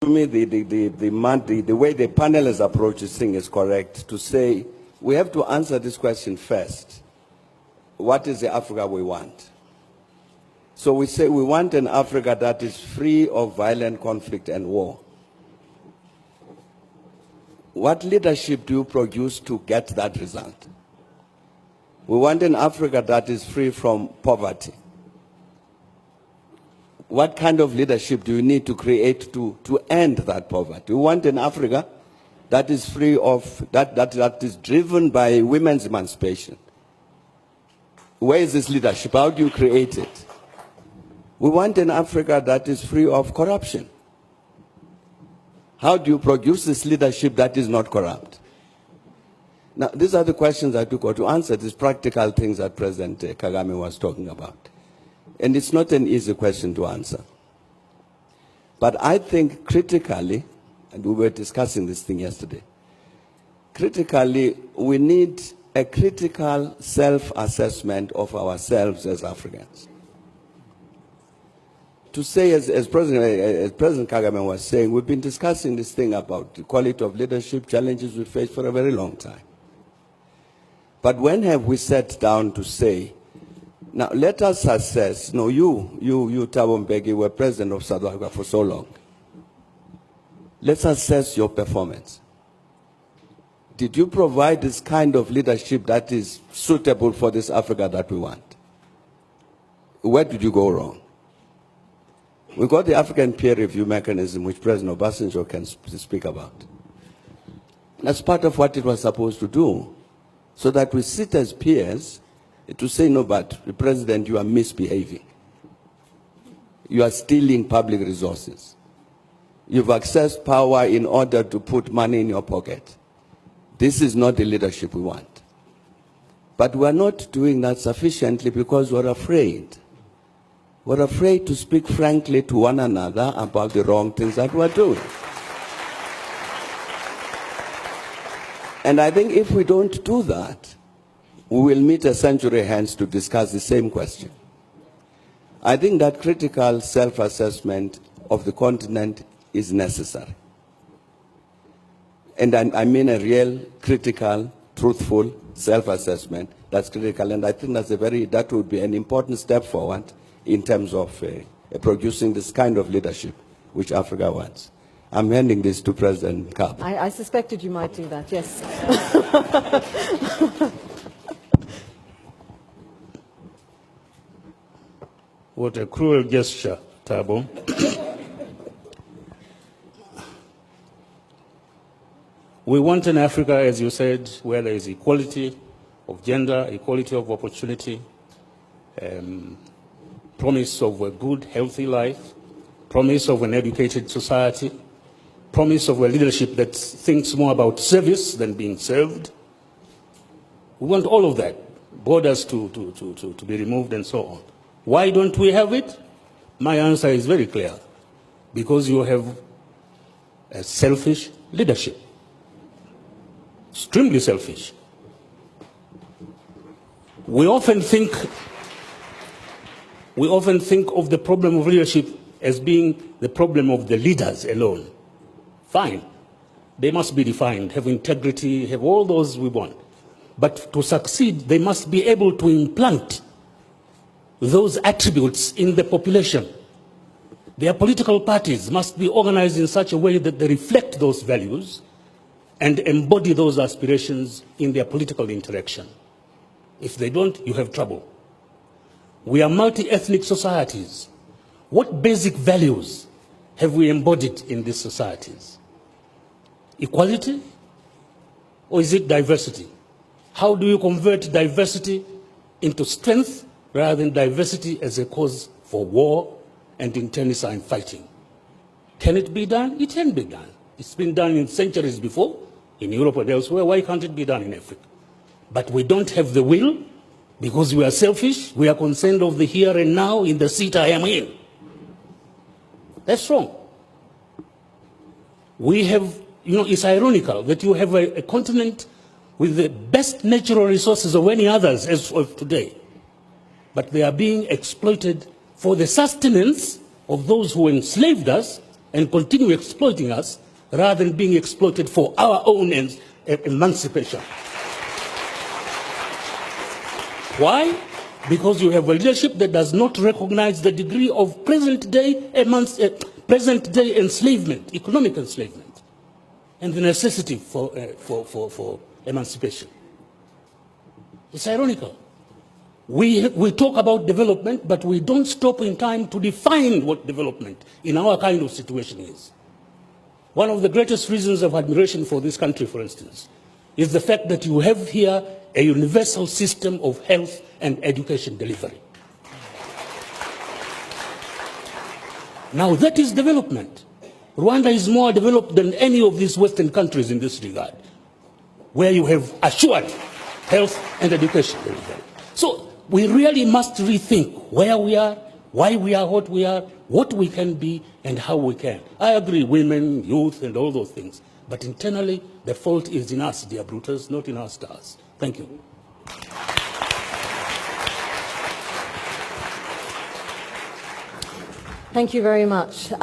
To me, the way the panel has approached this thing is correct to say we have to answer this question first. What is the Africa we want? So we say we want an Africa that is free of violent conflict and war. What leadership do you produce to get that result? We want an Africa that is free from poverty. What kind of leadership do you need to create to end that poverty? We want an Africa that is free of, that is driven by women's emancipation. Where is this leadership? How do you create it? We want an Africa that is free of corruption. How do you produce this leadership that is not corrupt? Now, these are the questions that we got to answer, these practical things that President Kagame was talking about. And it's not an easy question to answer. But I think critically, and we were discussing this thing yesterday, critically, we need a critical self-assessment of ourselves as Africans. To say, as President Kagame was saying, we've been discussing this thing about the quality of leadership, challenges we face for a very long time. But when have we sat down to say, now let us assess, you, Thabo Mbeki, were president of South Africa for so long. Let's assess your performance. Did you provide this kind of leadership that is suitable for this Africa that we want? Where did you go wrong? We got the African peer review mechanism, which President Obasanjo can speak about. That's part of what it was supposed to do, so that we sit as peers to say, no, but the President, you are misbehaving. You are stealing public resources. You've accessed power in order to put money in your pocket. This is not the leadership we want. But we're not doing that sufficiently because we're afraid. We're afraid to speak frankly to one another about the wrong things that we're doing. And I think if we don't do that, we will meet a century hence to discuss the same question. I think that critical self-assessment of the continent is necessary. And I mean a real, critical, truthful self-assessment that's critical. And I think that would be an important step forward in terms of producing this kind of leadership which Africa wants. I'm handing this to President Kab. I suspected you might do that, yes. What a cruel gesture, Thabo. We want an Africa, as you said, where there is equality of gender, equality of opportunity, promise of a good, healthy life, promise of an educated society, promise of a leadership that thinks more about service than being served. We want all of that, borders to be removed and so on. Why don't we have it? My answer is very clear. Because you have a selfish leadership. Extremely selfish. We often think of the problem of leadership as being the problem of the leaders alone. Fine. They must be defined, have integrity, have all those we want. But to succeed, they must be able to implant those attributes in the population. Their political parties must be organized in such a way that they reflect those values and embody those aspirations in their political interaction. If they don't, you have trouble. We are multi-ethnic societies. What basic values have we embodied in these societies? Equality? Or is it diversity? How do you convert diversity into strength rather than diversity as a cause for war and internecine fighting? Can it be done? It can be done. It's been done in centuries before, in Europe and elsewhere. Why can't it be done in Africa? But we don't have the will because we are selfish. We are concerned of the here and now in the seat I am in. That's wrong. We have, it's ironical that you have a continent with the best natural resources of any others as of today. But they are being exploited for the sustenance of those who enslaved us and continue exploiting us rather than being exploited for our own emancipation. Why? Because you have a leadership that does not recognize the degree of present-day enslavement, economic enslavement, and the necessity for emancipation. It's ironical. We talk about development, but we don't stop in time to define what development in our kind of situation is. One of the greatest reasons of admiration for this country, for instance, is the fact that you have here a universal system of health and education delivery. Now that is development. Rwanda is more developed than any of these Western countries in this regard, where you have assured health and education delivery. So we really must rethink where we are, why we are, what we can be, and how we can. I agree, women, youth, and all those things. But internally, the fault is in us, dear Brutus, not in our stars. Thank you. Thank you very much.